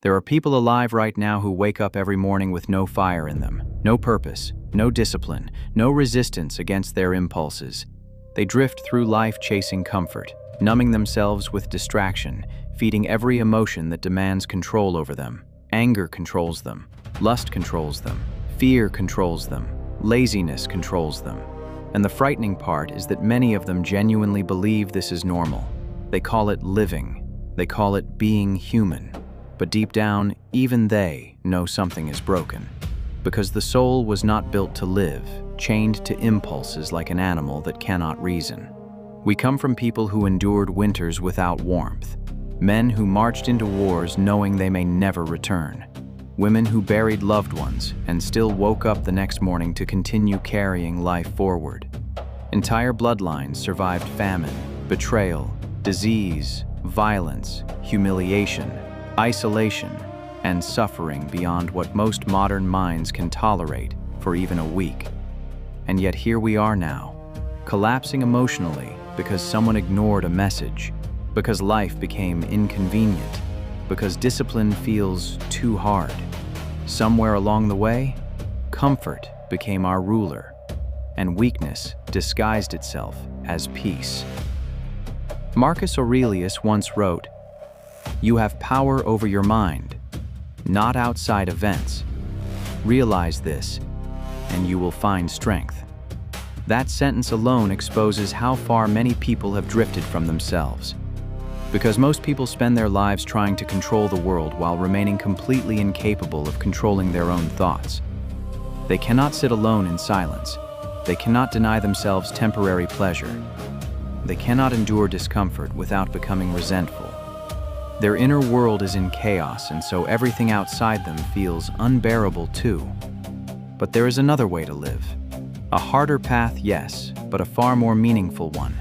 There are people alive right now who wake up every morning with no fire in them, no purpose, no discipline, no resistance against their impulses. They drift through life chasing comfort, numbing themselves with distraction, feeding every emotion that demands control over them. Anger controls them, lust controls them, fear controls them, laziness controls them. And the frightening part is that many of them genuinely believe this is normal. They call it living. They call it being human. But deep down, even they know something is broken. Because the soul was not built to live, chained to impulses like an animal that cannot reason. We come from people who endured winters without warmth. Men who marched into wars knowing they may never return. Women who buried loved ones and still woke up the next morning to continue carrying life forward. Entire bloodlines survived famine, betrayal, disease, violence, humiliation, isolation, and suffering beyond what most modern minds can tolerate for even a week. And yet here we are now, collapsing emotionally because someone ignored a message, because life became inconvenient, because discipline feels too hard. Somewhere along the way, comfort became our ruler, and weakness disguised itself as peace. Marcus Aurelius once wrote, "You have power over your mind, not outside events. Realize this, and you will find strength." That sentence alone exposes how far many people have drifted from themselves. Because most people spend their lives trying to control the world while remaining completely incapable of controlling their own thoughts. They cannot sit alone in silence. They cannot deny themselves temporary pleasure. They cannot endure discomfort without becoming resentful. Their inner world is in chaos, and so everything outside them feels unbearable too. But there is another way to live. A harder path, yes, but a far more meaningful one.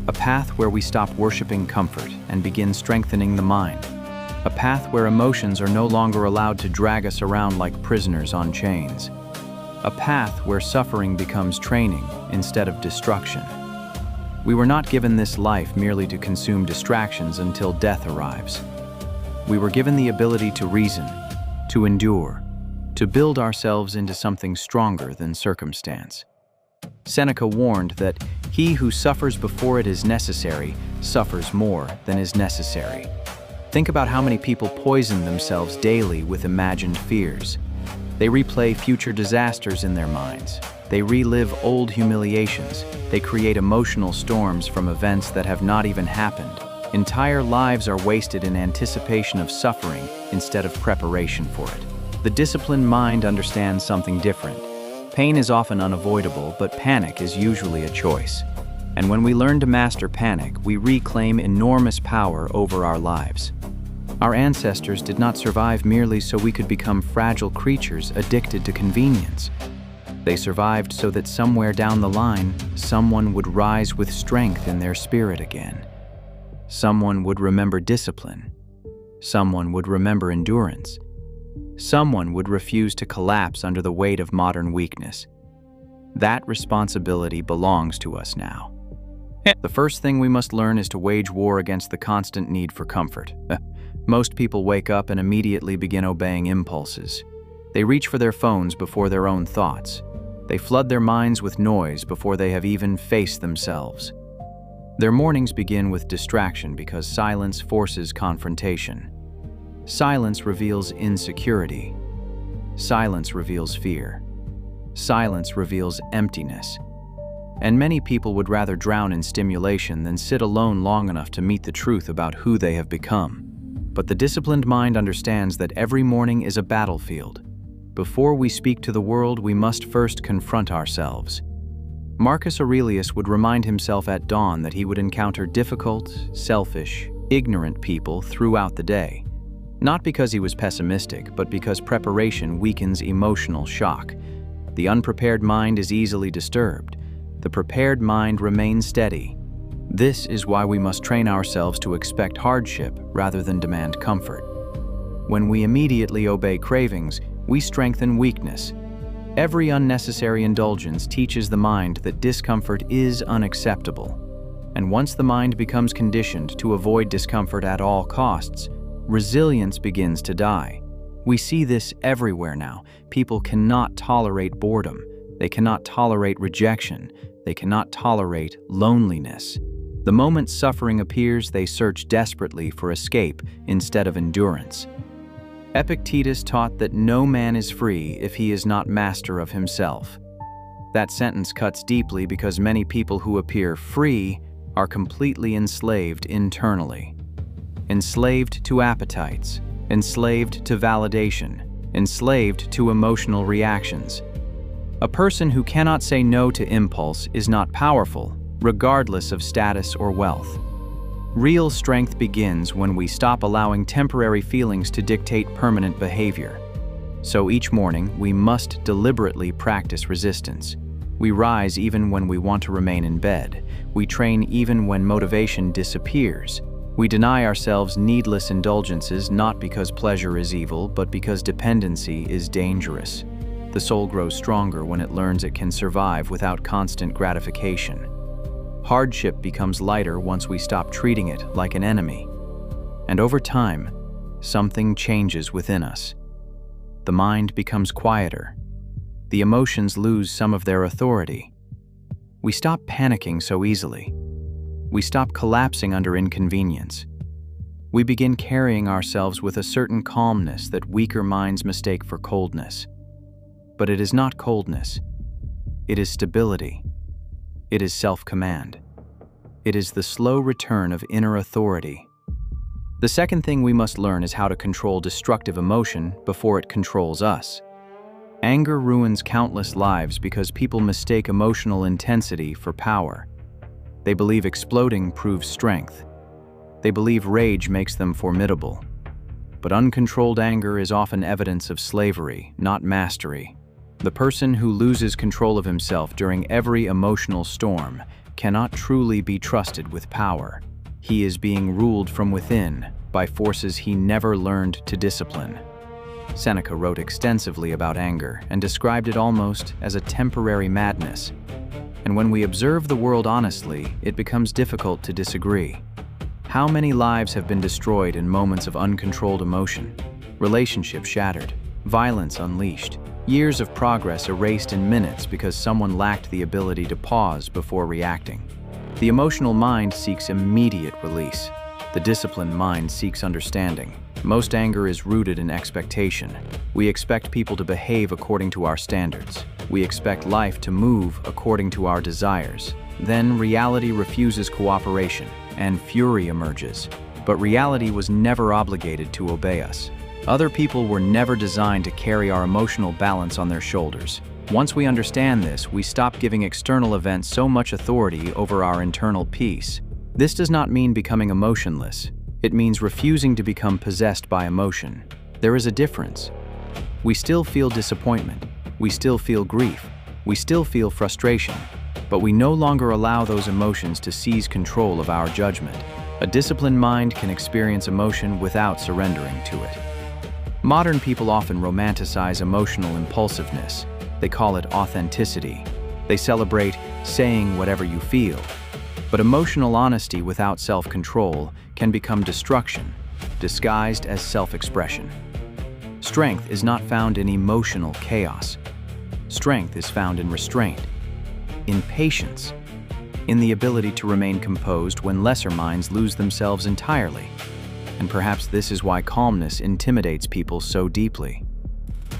A path where we stop worshiping comfort and begin strengthening the mind. A path where emotions are no longer allowed to drag us around like prisoners on chains. A path where suffering becomes training instead of destruction. We were not given this life merely to consume distractions until death arrives. We were given the ability to reason, to endure, to build ourselves into something stronger than circumstance. Seneca warned that he who suffers before it is necessary suffers more than is necessary. Think about how many people poison themselves daily with imagined fears. They replay future disasters in their minds. They relive old humiliations. They create emotional storms from events that have not even happened. Entire lives are wasted in anticipation of suffering instead of preparation for it. The disciplined mind understands something different. Pain is often unavoidable, but panic is usually a choice. And when we learn to master panic, we reclaim enormous power over our lives. Our ancestors did not survive merely so we could become fragile creatures addicted to convenience. They survived so that somewhere down the line, someone would rise with strength in their spirit again. Someone would remember discipline. Someone would remember endurance. Someone would refuse to collapse under the weight of modern weakness. That responsibility belongs to us now. The first thing we must learn is to wage war against the constant need for comfort. Most people wake up and immediately begin obeying impulses. They reach for their phones before their own thoughts. They flood their minds with noise before they have even faced themselves. Their mornings begin with distraction because silence forces confrontation. Silence reveals insecurity. Silence reveals fear. Silence reveals emptiness. And many people would rather drown in stimulation than sit alone long enough to meet the truth about who they have become. But the disciplined mind understands that every morning is a battlefield. Before we speak to the world, we must first confront ourselves. Marcus Aurelius would remind himself at dawn that he would encounter difficult, selfish, ignorant people throughout the day. Not because he was pessimistic, but because preparation weakens emotional shock. The unprepared mind is easily disturbed. The prepared mind remains steady. This is why we must train ourselves to expect hardship rather than demand comfort. When we immediately obey cravings, we strengthen weakness. Every unnecessary indulgence teaches the mind that discomfort is unacceptable. And once the mind becomes conditioned to avoid discomfort at all costs, resilience begins to die. We see this everywhere now. People cannot tolerate boredom. They cannot tolerate rejection. They cannot tolerate loneliness. The moment suffering appears, they search desperately for escape instead of endurance. Epictetus taught that no man is free if he is not master of himself. That sentence cuts deeply because many people who appear free are completely enslaved internally. Enslaved to appetites, enslaved to validation, enslaved to emotional reactions. A person who cannot say no to impulse is not powerful, regardless of status or wealth. Real strength begins when we stop allowing temporary feelings to dictate permanent behavior. So each morning, we must deliberately practice resistance. We rise even when we want to remain in bed. We train even when motivation disappears. We deny ourselves needless indulgences not because pleasure is evil, but because dependency is dangerous. The soul grows stronger when it learns it can survive without constant gratification. Hardship becomes lighter once we stop treating it like an enemy. And over time, something changes within us. The mind becomes quieter. The emotions lose some of their authority. We stop panicking so easily. We stop collapsing under inconvenience. We begin carrying ourselves with a certain calmness that weaker minds mistake for coldness. But it is not coldness. It is stability. It is self-command. It is the slow return of inner authority. The second thing we must learn is how to control destructive emotion before it controls us. Anger ruins countless lives because people mistake emotional intensity for power. They believe exploding proves strength. They believe rage makes them formidable. But uncontrolled anger is often evidence of slavery, not mastery. The person who loses control of himself during every emotional storm cannot truly be trusted with power. He is being ruled from within by forces he never learned to discipline. Seneca wrote extensively about anger and described it almost as a temporary madness. And when we observe the world honestly, it becomes difficult to disagree. How many lives have been destroyed in moments of uncontrolled emotion? Relationships shattered, violence unleashed, years of progress erased in minutes because someone lacked the ability to pause before reacting. The emotional mind seeks immediate release. The disciplined mind seeks understanding. Most anger is rooted in expectation. We expect people to behave according to our standards. We expect life to move according to our desires. Then reality refuses cooperation, and fury emerges. But reality was never obligated to obey us. Other people were never designed to carry our emotional balance on their shoulders. Once we understand this, we stop giving external events so much authority over our internal peace. This does not mean becoming emotionless. It means refusing to become possessed by emotion. There is a difference. We still feel disappointment. We still feel grief. We still feel frustration. But we no longer allow those emotions to seize control of our judgment. A disciplined mind can experience emotion without surrendering to it. Modern people often romanticize emotional impulsiveness. They call it authenticity. They celebrate saying whatever you feel. But emotional honesty without self-control can become destruction, disguised as self-expression. Strength is not found in emotional chaos. Strength is found in restraint, in patience, in the ability to remain composed when lesser minds lose themselves entirely. And perhaps this is why calmness intimidates people so deeply.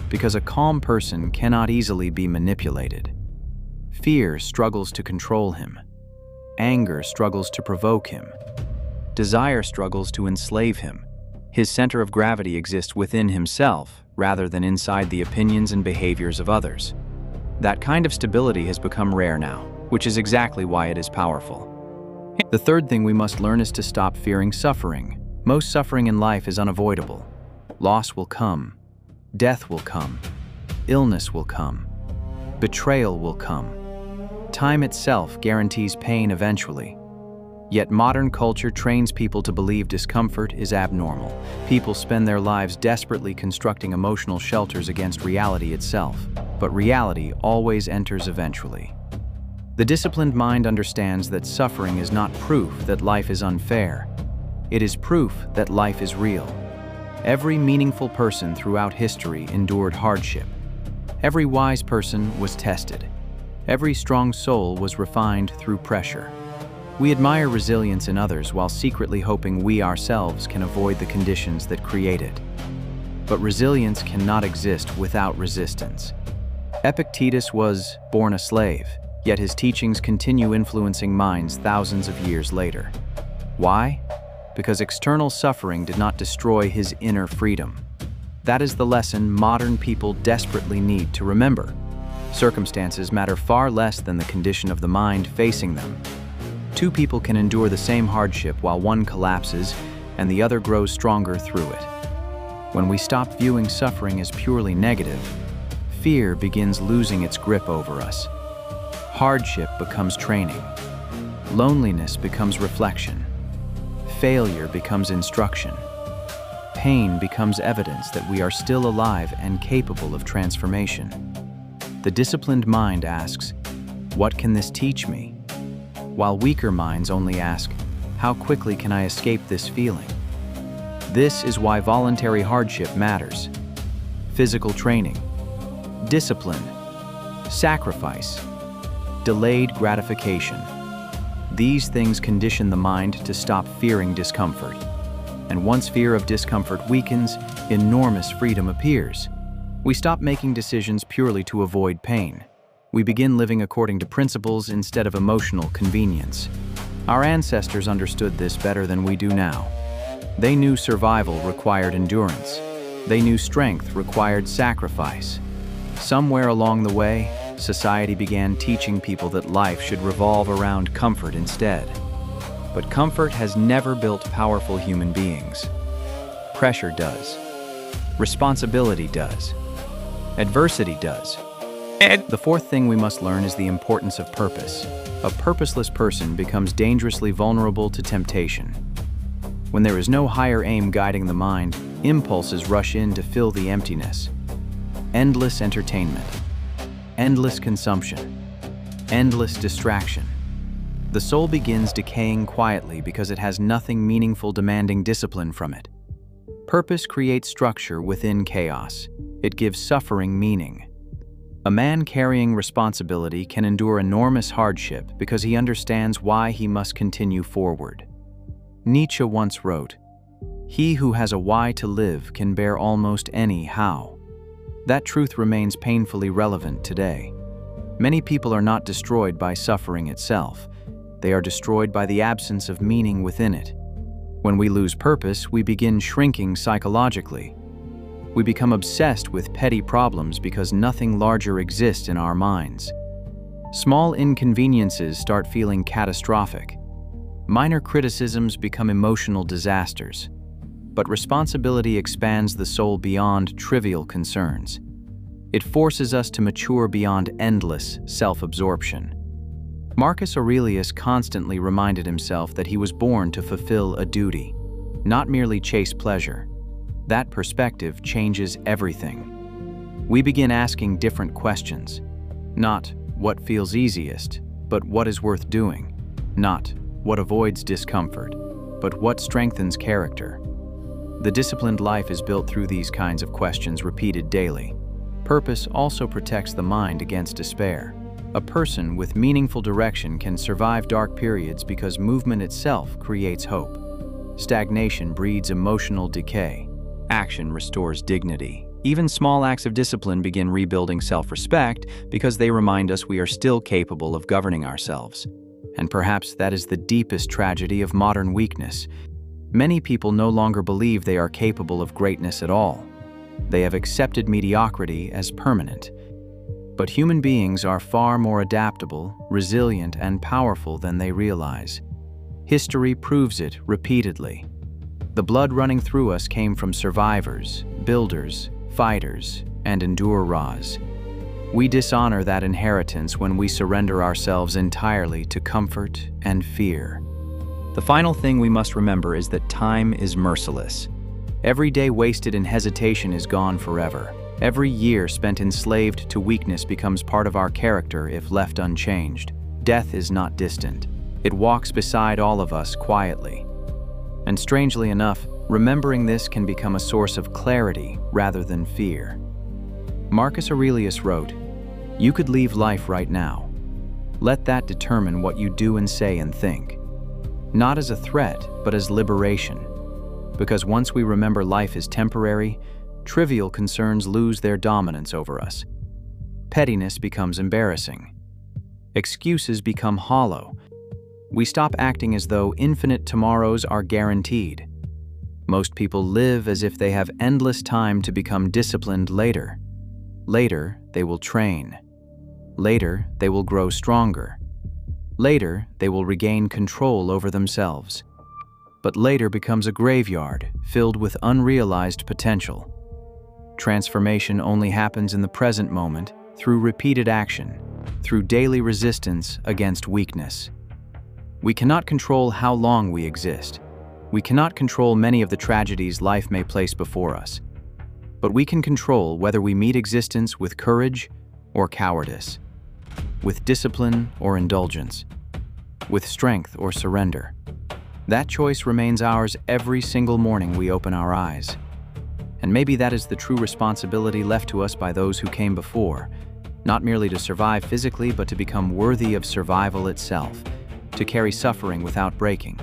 Because a calm person cannot easily be manipulated. Fear struggles to control him. Anger struggles to provoke him. Desire struggles to enslave him. His center of gravity exists within himself rather than inside the opinions and behaviors of others. That kind of stability has become rare now, which is exactly why it is powerful. The third thing we must learn is to stop fearing suffering. Most suffering in life is unavoidable. Loss will come. Death will come. Illness will come. Betrayal will come. Time itself guarantees pain eventually. Yet modern culture trains people to believe discomfort is abnormal. People spend their lives desperately constructing emotional shelters against reality itself. But reality always enters eventually. The disciplined mind understands that suffering is not proof that life is unfair. It is proof that life is real. Every meaningful person throughout history endured hardship. Every wise person was tested. Every strong soul was refined through pressure. We admire resilience in others while secretly hoping we ourselves can avoid the conditions that create it. But resilience cannot exist without resistance. Epictetus was born a slave, yet his teachings continue influencing minds thousands of years later. Why? Because external suffering did not destroy his inner freedom. That is the lesson modern people desperately need to remember. Circumstances matter far less than the condition of the mind facing them. Two people can endure the same hardship while one collapses and the other grows stronger through it. When we stop viewing suffering as purely negative, fear begins losing its grip over us. Hardship becomes training. Loneliness becomes reflection. Failure becomes instruction. Pain becomes evidence that we are still alive and capable of transformation. The disciplined mind asks, "What can this teach me?" While weaker minds only ask, "How quickly can I escape this feeling?" This is why voluntary hardship matters. Physical training, discipline, sacrifice, delayed gratification. These things condition the mind to stop fearing discomfort. And once fear of discomfort weakens, enormous freedom appears. We stop making decisions purely to avoid pain. We begin living according to principles instead of emotional convenience. Our ancestors understood this better than we do now. They knew survival required endurance. They knew strength required sacrifice. Somewhere along the way, society began teaching people that life should revolve around comfort instead. But comfort has never built powerful human beings. Pressure does. Responsibility does. Adversity does. The fourth thing we must learn is the importance of purpose. A purposeless person becomes dangerously vulnerable to temptation. When there is no higher aim guiding the mind, impulses rush in to fill the emptiness. Endless entertainment, endless consumption, endless distraction. The soul begins decaying quietly because it has nothing meaningful demanding discipline from it. Purpose creates structure within chaos. It gives suffering meaning. A man carrying responsibility can endure enormous hardship because he understands why he must continue forward. Nietzsche once wrote, "He who has a why to live can bear almost any how." That truth remains painfully relevant today. Many people are not destroyed by suffering itself. They are destroyed by the absence of meaning within it. When we lose purpose, we begin shrinking psychologically. We become obsessed with petty problems because nothing larger exists in our minds. Small inconveniences start feeling catastrophic. Minor criticisms become emotional disasters. But responsibility expands the soul beyond trivial concerns. It forces us to mature beyond endless self-absorption. Marcus Aurelius constantly reminded himself that he was born to fulfill a duty, not merely chase pleasure. That perspective changes everything. We begin asking different questions. Not what feels easiest, but what is worth doing. Not what avoids discomfort, but what strengthens character. The disciplined life is built through these kinds of questions repeated daily. Purpose also protects the mind against despair. A person with meaningful direction can survive dark periods because movement itself creates hope. Stagnation breeds emotional decay. Action restores dignity. Even small acts of discipline begin rebuilding self-respect because they remind us we are still capable of governing ourselves. And perhaps that is the deepest tragedy of modern weakness. Many people no longer believe they are capable of greatness at all. They have accepted mediocrity as permanent. But human beings are far more adaptable, resilient, and powerful than they realize. History proves it repeatedly. The blood running through us came from survivors, builders, fighters, and endurers. We dishonor that inheritance when we surrender ourselves entirely to comfort and fear. The final thing we must remember is that time is merciless. Every day wasted in hesitation is gone forever. Every year spent enslaved to weakness becomes part of our character if left unchanged. Death is not distant. It walks beside all of us quietly. And strangely enough, Remembering this can become a source of clarity rather than fear. Marcus Aurelius wrote, "You could leave life right now. Let that determine what you do and say and think, not as a threat, but as liberation. Because once we remember life is temporary, trivial concerns lose their dominance over us. Pettiness becomes embarrassing. Excuses become hollow. We stop acting as though infinite tomorrows are guaranteed. Most people live as if they have endless time to become disciplined later. Later, they will train. Later, they will grow stronger. Later, they will regain control over themselves. But later becomes a graveyard filled with unrealized potential. Transformation only happens in the present moment through repeated action, through daily resistance against weakness. We cannot control how long we exist. We cannot control many of the tragedies life may place before us. But we can control whether we meet existence with courage or cowardice, with discipline or indulgence, with strength or surrender. That choice remains ours every single morning we open our eyes. And maybe that is the true responsibility left to us by those who came before, not merely to survive physically, but to become worthy of survival itself, to carry suffering without breaking,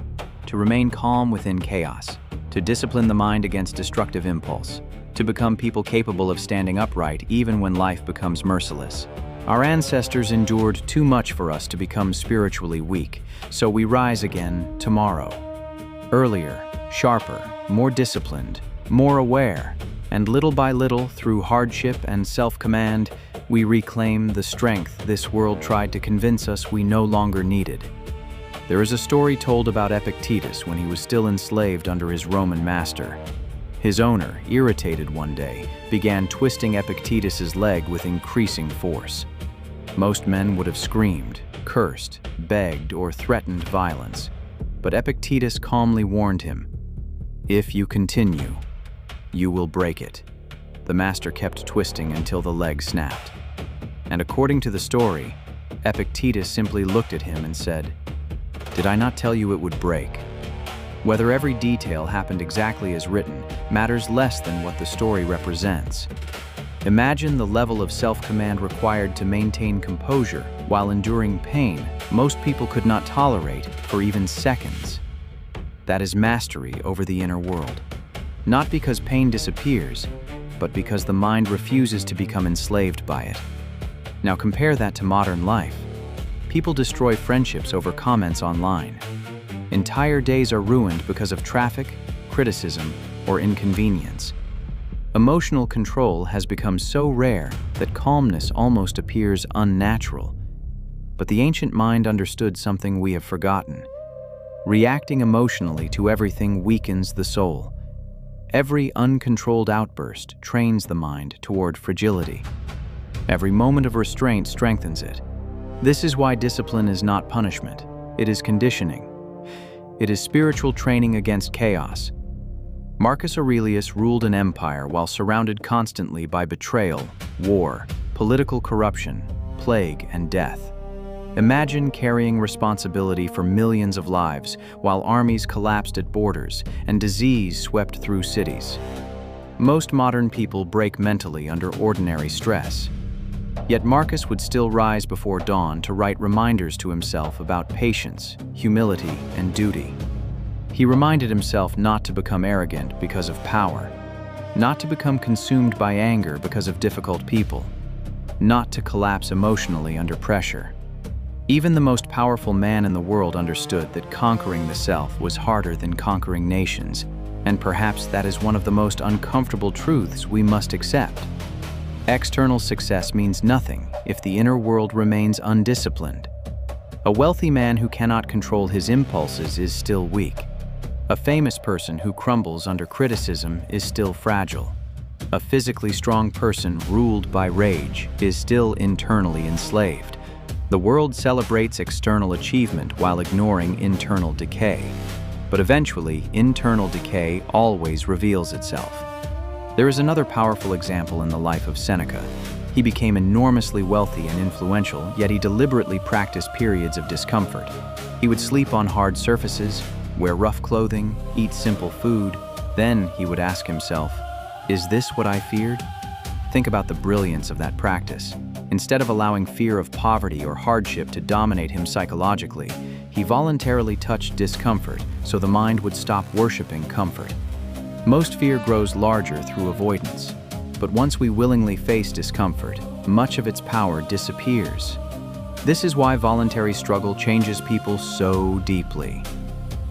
to remain calm within chaos, to discipline the mind against destructive impulse, to become people capable of standing upright even when life becomes merciless. Our ancestors endured too much for us to become spiritually weak, so we rise again tomorrow. Earlier, sharper, more disciplined, more aware, and little by little, through hardship and self-command, we reclaim the strength this world tried to convince us we no longer needed. There is a story told about Epictetus when he was still enslaved under his Roman master. His owner, irritated one day, began twisting Epictetus's leg with increasing force. Most men would have screamed, cursed, begged, or threatened violence. But Epictetus calmly warned him, "If you continue, you will break it." The master kept twisting until the leg snapped. And according to the story, Epictetus simply looked at him and said, "Did I not tell you it would break?" Whether every detail happened exactly as written matters less than what the story represents. Imagine the level of self-command required to maintain composure while enduring pain most people could not tolerate for even seconds. That is mastery over the inner world. Not because pain disappears, but because the mind refuses to become enslaved by it. Now compare that to modern life. People destroy friendships over comments online. Entire days are ruined because of traffic, criticism, or inconvenience. Emotional control has become so rare that calmness almost appears unnatural. But the ancient mind understood something we have forgotten. Reacting emotionally to everything weakens the soul. Every uncontrolled outburst trains the mind toward fragility. Every moment of restraint strengthens it. This is why discipline is not punishment. It is conditioning. It is spiritual training against chaos. Marcus Aurelius ruled an empire while surrounded constantly by betrayal, war, political corruption, plague, and death. Imagine carrying responsibility for millions of lives while armies collapsed at borders and disease swept through cities. Most modern people break mentally under ordinary stress. Yet Marcus would still rise before dawn to write reminders to himself about patience, humility, and duty. He reminded himself not to become arrogant because of power, not to become consumed by anger because of difficult people, not to collapse emotionally under pressure. Even the most powerful man in the world understood that conquering the self was harder than conquering nations, and perhaps that is one of the most uncomfortable truths we must accept. External success means nothing if the inner world remains undisciplined. A wealthy man who cannot control his impulses is still weak. A famous person who crumbles under criticism is still fragile. A physically strong person ruled by rage is still internally enslaved. The world celebrates external achievement while ignoring internal decay. But eventually, internal decay always reveals itself. There is another powerful example in the life of Seneca. He became enormously wealthy and influential, yet he deliberately practiced periods of discomfort. He would sleep on hard surfaces, wear rough clothing, eat simple food, Then he would ask himself, "Is this what I feared?" Think about the brilliance of that practice. Instead of allowing fear of poverty or hardship to dominate him psychologically, he voluntarily touched discomfort so the mind would stop worshiping comfort. Most fear grows larger through avoidance, but once we willingly face discomfort, much of its power disappears. This is why voluntary struggle changes people so deeply.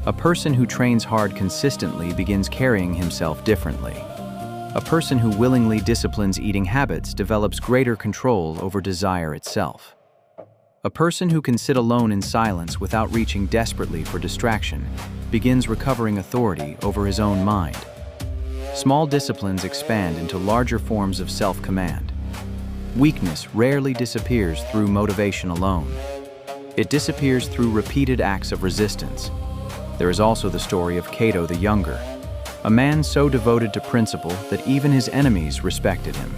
A person who trains hard consistently begins carrying himself differently. A person who willingly disciplines eating habits develops greater control over desire itself. A person who can sit alone in silence without reaching desperately for distraction begins recovering authority over his own mind. Small disciplines expand into larger forms of self-command. Weakness rarely disappears through motivation alone. It disappears through repeated acts of resistance. There is also the story of Cato the Younger, a man so devoted to principle that even his enemies respected him.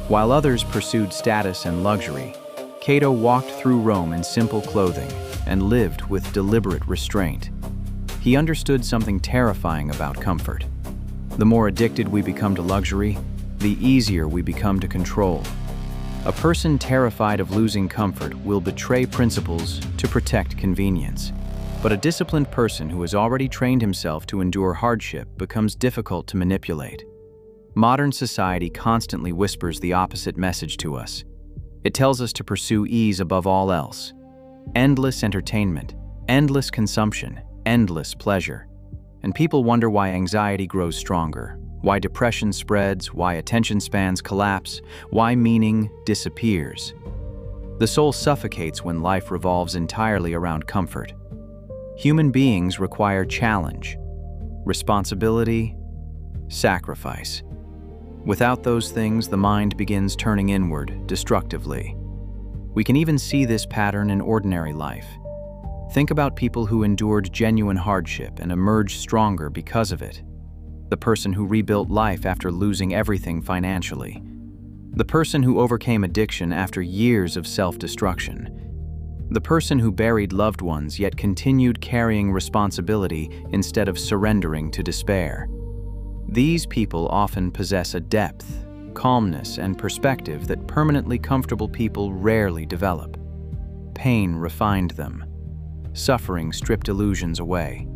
While others pursued status and luxury, Cato walked through Rome in simple clothing and lived with deliberate restraint. He understood something terrifying about comfort. The more addicted we become to luxury, the easier we become to control. A person terrified of losing comfort will betray principles to protect convenience. But a disciplined person who has already trained himself to endure hardship becomes difficult to manipulate. Modern society constantly whispers the opposite message to us. It tells us to pursue ease above all else. Endless entertainment, endless consumption, endless pleasure. And people wonder why anxiety grows stronger, why depression spreads, why attention spans collapse, why meaning disappears. The soul suffocates when life revolves entirely around comfort. Human beings require challenge, responsibility, sacrifice. Without those things, the mind begins turning inward destructively. We can even see this pattern in ordinary life. Think about people who endured genuine hardship and emerged stronger because of it. The person who rebuilt life after losing everything financially. The person who overcame addiction after years of self-destruction. The person who buried loved ones yet continued carrying responsibility instead of surrendering to despair. These people often possess a depth, calmness, and perspective that permanently comfortable people rarely develop. Pain refined them. Suffering stripped illusions away.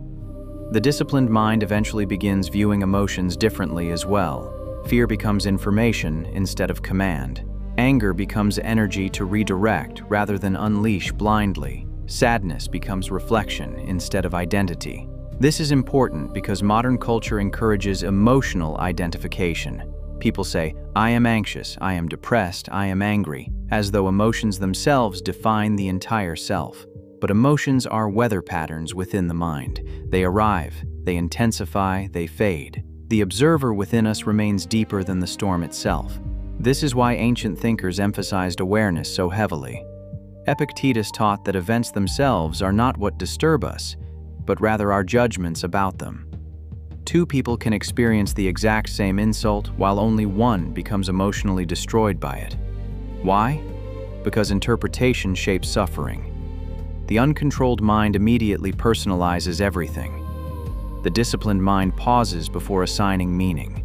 The disciplined mind eventually begins viewing emotions differently as well. Fear becomes information instead of command. Anger becomes energy to redirect rather than unleash blindly. Sadness becomes reflection instead of identity. This is important because modern culture encourages emotional identification. People say, "I am anxious, I am depressed, I am angry," as though emotions themselves define the entire self. But emotions are weather patterns within the mind. They arrive, they intensify, they fade. The observer within us remains deeper than the storm itself. This is why ancient thinkers emphasized awareness so heavily. Epictetus taught that events themselves are not what disturb us, but rather our judgments about them. Two people can experience the exact same insult while only one becomes emotionally destroyed by it. Why? Because interpretation shapes suffering. The uncontrolled mind immediately personalizes everything. The disciplined mind pauses before assigning meaning.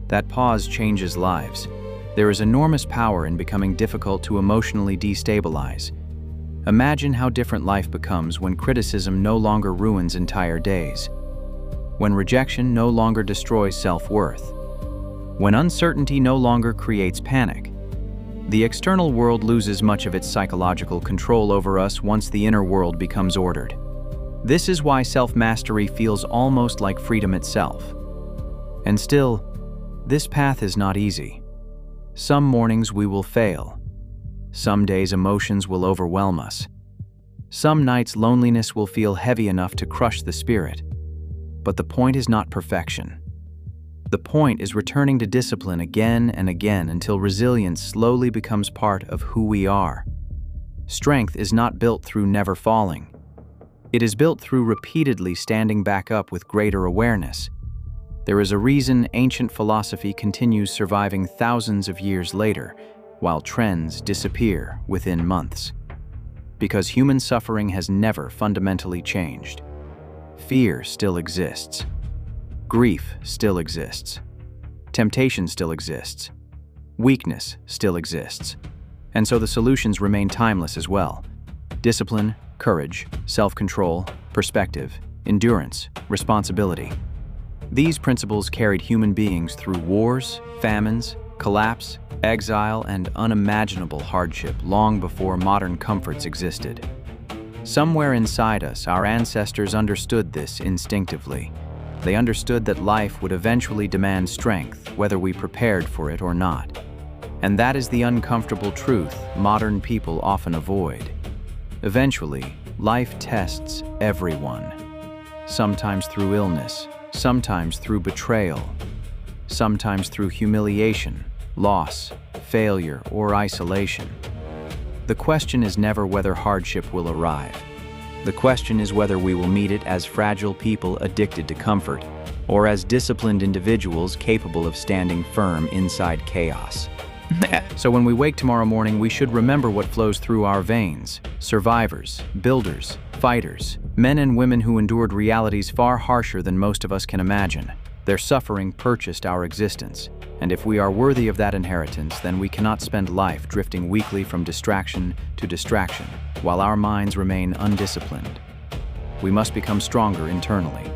That pause changes lives. There is enormous power in becoming difficult to emotionally destabilize. Imagine how different life becomes when criticism no longer ruins entire days, when rejection no longer destroys self-worth, when uncertainty no longer creates panic. The external world loses much of its psychological control over us once the inner world becomes ordered. This is why self-mastery feels almost like freedom itself. And still, this path is not easy. Some mornings we will fail. Some days emotions will overwhelm us. Some nights loneliness will feel heavy enough to crush the spirit. But the point is not perfection. The point is returning to discipline again and again until resilience slowly becomes part of who we are. Strength is not built through never falling. It is built through repeatedly standing back up with greater awareness. There is a reason ancient philosophy continues surviving thousands of years later, while trends disappear within months. Because human suffering has never fundamentally changed. Fear still exists. Grief still exists. Temptation still exists. Weakness still exists. And so the solutions remain timeless as well. Discipline, courage, self-control, perspective, endurance, responsibility. These principles carried human beings through wars, famines, collapse, exile, and unimaginable hardship long before modern comforts existed. Somewhere inside us, our ancestors understood this instinctively. They understood that life would eventually demand strength, whether we prepared for it or not. And that is the uncomfortable truth modern people often avoid. Eventually, life tests everyone. Sometimes through illness, sometimes through betrayal, sometimes through humiliation, loss, failure, or isolation. The question is never whether hardship will arrive. The question is whether we will meet it as fragile people addicted to comfort, or as disciplined individuals capable of standing firm inside chaos. So when we wake tomorrow morning, we should remember what flows through our veins: survivors, builders, fighters, men and women who endured realities far harsher than most of us can imagine. Their suffering purchased our existence, and if we are worthy of that inheritance, then we cannot spend life drifting weakly from distraction to distraction, while our minds remain undisciplined. We must become stronger internally,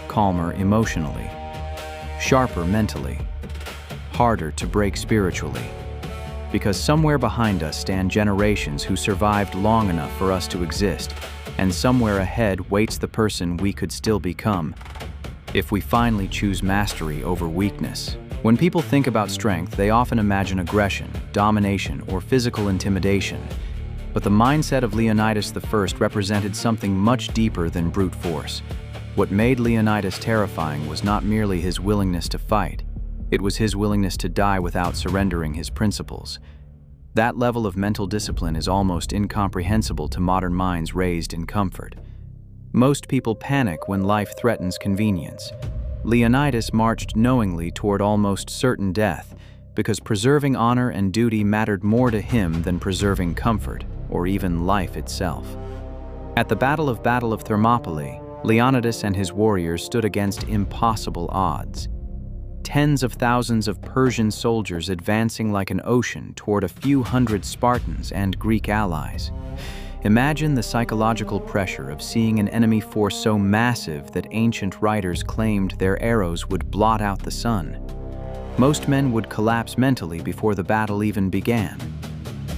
calmer emotionally, sharper mentally, harder to break spiritually, because somewhere behind us stand generations who survived long enough for us to exist, and somewhere ahead waits the person we could still become, if we finally choose mastery over weakness. When people think about strength, they often imagine aggression, domination, or physical intimidation. But the mindset of Leonidas I represented something much deeper than brute force. What made Leonidas terrifying was not merely his willingness to fight. It was his willingness to die without surrendering his principles. That level of mental discipline is almost incomprehensible to modern minds raised in comfort. Most people panic when life threatens convenience. Leonidas marched knowingly toward almost certain death because preserving honor and duty mattered more to him than preserving comfort or even life itself. At the Battle of Thermopylae, Leonidas and his warriors stood against impossible odds. Tens of thousands of Persian soldiers advancing like an ocean toward a few hundred Spartans and Greek allies. Imagine the psychological pressure of seeing an enemy force so massive that ancient writers claimed their arrows would blot out the sun. Most men would collapse mentally before the battle even began.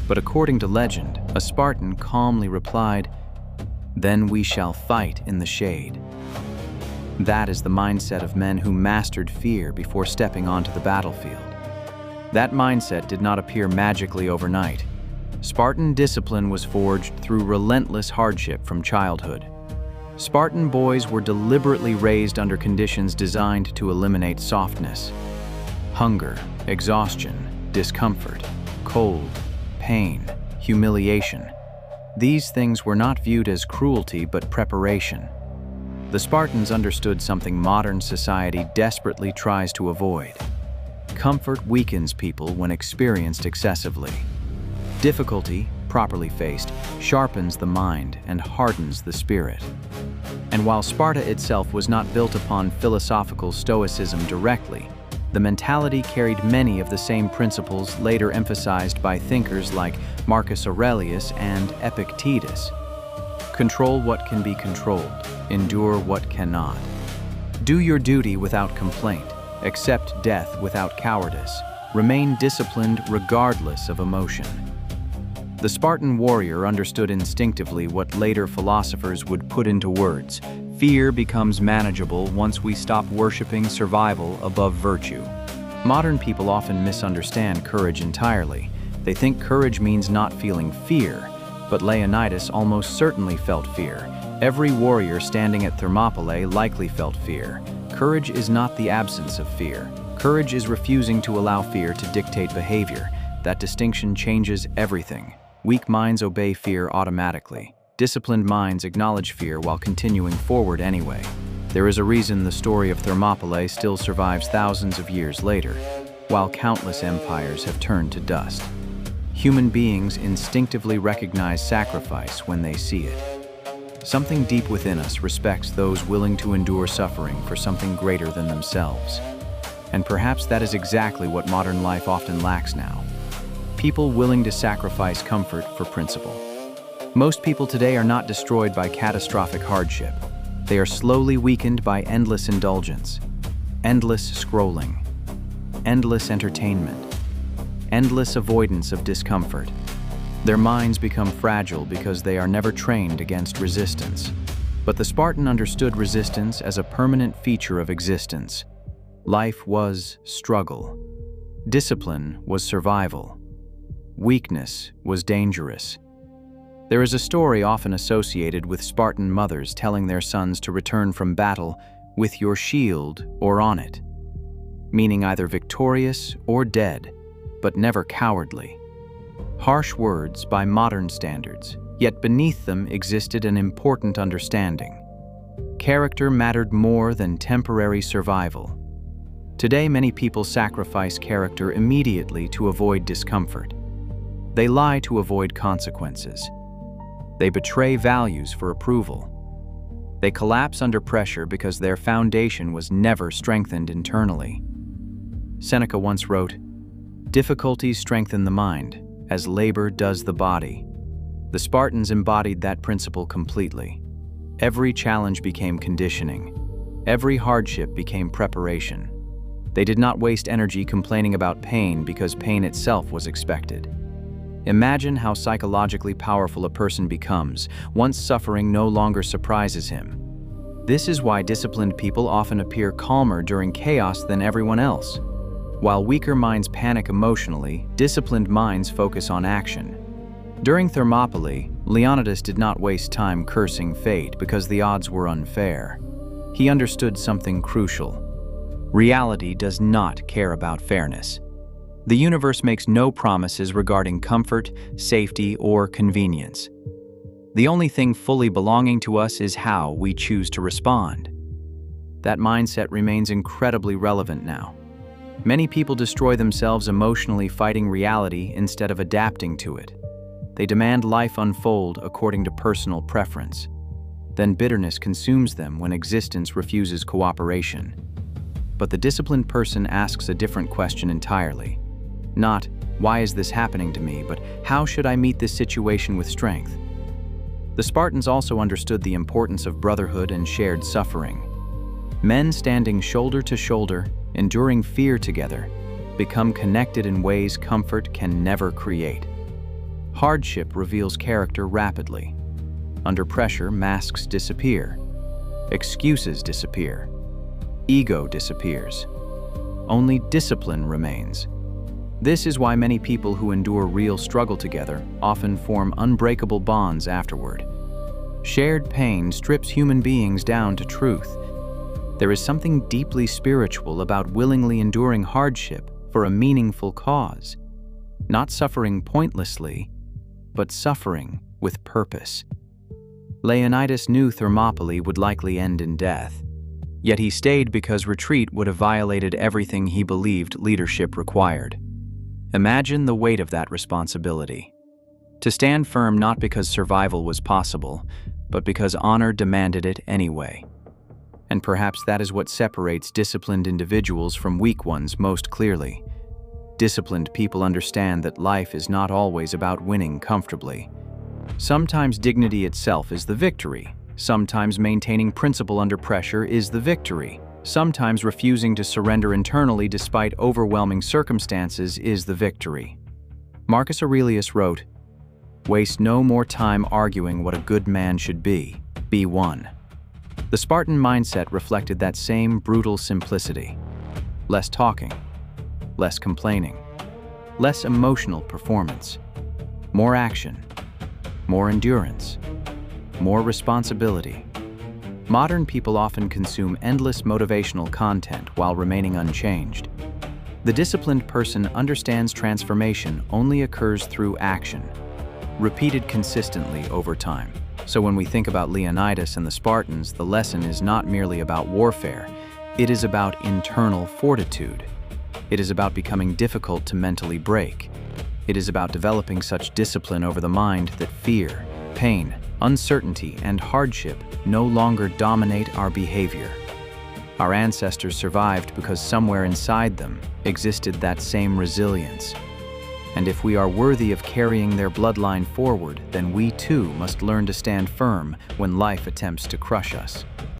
But according to legend, a Spartan calmly replied, "Then we shall fight in the shade." That is the mindset of men who mastered fear before stepping onto the battlefield. That mindset did not appear magically overnight. Spartan discipline was forged through relentless hardship from childhood. Spartan boys were deliberately raised under conditions designed to eliminate softness. Hunger, exhaustion, discomfort, cold, pain, humiliation. These things were not viewed as cruelty but preparation. The Spartans understood something modern society desperately tries to avoid. Comfort weakens people when experienced excessively. Difficulty, properly faced, sharpens the mind and hardens the spirit. And while Sparta itself was not built upon philosophical Stoicism directly, the mentality carried many of the same principles later emphasized by thinkers like Marcus Aurelius and Epictetus. Control what can be controlled, endure what cannot. Do your duty without complaint, accept death without cowardice, remain disciplined regardless of emotion. The Spartan warrior understood instinctively what later philosophers would put into words. Fear becomes manageable once we stop worshiping survival above virtue. Modern people often misunderstand courage entirely. They think courage means not feeling fear, but Leonidas almost certainly felt fear. Every warrior standing at Thermopylae likely felt fear. Courage is not the absence of fear. Courage is refusing to allow fear to dictate behavior. That distinction changes everything. Weak minds obey fear automatically. Disciplined minds acknowledge fear while continuing forward anyway. There is a reason the story of Thermopylae still survives thousands of years later, while countless empires have turned to dust. Human beings instinctively recognize sacrifice when they see it. Something deep within us respects those willing to endure suffering for something greater than themselves. And perhaps that is exactly what modern life often lacks now. People willing to sacrifice comfort for principle. Most people today are not destroyed by catastrophic hardship. They are slowly weakened by endless indulgence, endless scrolling, endless entertainment, endless avoidance of discomfort. Their minds become fragile because they are never trained against resistance. But the Spartan understood resistance as a permanent feature of existence. Life was struggle. Discipline was survival. Weakness was dangerous. There is a story often associated with Spartan mothers telling their sons to return from battle with your shield or on it, meaning either victorious or dead, but never cowardly. Harsh words by modern standards, yet beneath them existed an important understanding. Character mattered more than temporary survival. Today, many people sacrifice character immediately to avoid discomfort. They lie to avoid consequences. They betray values for approval. They collapse under pressure because their foundation was never strengthened internally. Seneca once wrote, "Difficulties strengthen the mind, as labor does the body." The Spartans embodied that principle completely. Every challenge became conditioning. Every hardship became preparation. They did not waste energy complaining about pain because pain itself was expected. Imagine how psychologically powerful a person becomes once suffering no longer surprises him. This is why disciplined people often appear calmer during chaos than everyone else. While weaker minds panic emotionally, disciplined minds focus on action. During Thermopylae, Leonidas did not waste time cursing fate because the odds were unfair. He understood something crucial. Reality does not care about fairness. The universe makes no promises regarding comfort, safety, or convenience. The only thing fully belonging to us is how we choose to respond. That mindset remains incredibly relevant now. Many people destroy themselves emotionally fighting reality instead of adapting to it. They demand life unfold according to personal preference. Then bitterness consumes them when existence refuses cooperation. But the disciplined person asks a different question entirely. Not, why is this happening to me, but how should I meet this situation with strength? The Spartans also understood the importance of brotherhood and shared suffering. Men standing shoulder to shoulder, enduring fear together, become connected in ways comfort can never create. Hardship reveals character rapidly. Under pressure, masks disappear. Excuses disappear. Ego disappears. Only discipline remains. This is why many people who endure real struggle together often form unbreakable bonds afterward. Shared pain strips human beings down to truth. There is something deeply spiritual about willingly enduring hardship for a meaningful cause. Not suffering pointlessly, but suffering with purpose. Leonidas knew Thermopylae would likely end in death. Yet he stayed because retreat would have violated everything he believed leadership required. Imagine the weight of that responsibility. To stand firm not because survival was possible, but because honor demanded it anyway. And perhaps that is what separates disciplined individuals from weak ones most clearly. Disciplined people understand that life is not always about winning comfortably. Sometimes dignity itself is the victory. Sometimes maintaining principle under pressure is the victory. Sometimes refusing to surrender internally despite overwhelming circumstances is the victory. Marcus Aurelius wrote, "Waste no more time arguing what a good man should be. Be one." The Spartan mindset reflected that same brutal simplicity. Less talking, less complaining, less emotional performance, more action, more endurance, more responsibility. Modern people often consume endless motivational content while remaining unchanged. The disciplined person understands transformation only occurs through action, repeated consistently over time. So when we think about Leonidas and the Spartans, the lesson is not merely about warfare. It is about internal fortitude. It is about becoming difficult to mentally break. It is about developing such discipline over the mind that fear, pain, Uncertainty and hardship no longer dominate our behavior. Our ancestors survived because somewhere inside them existed that same resilience. And if we are worthy of carrying their bloodline forward, then we too must learn to stand firm when life attempts to crush us.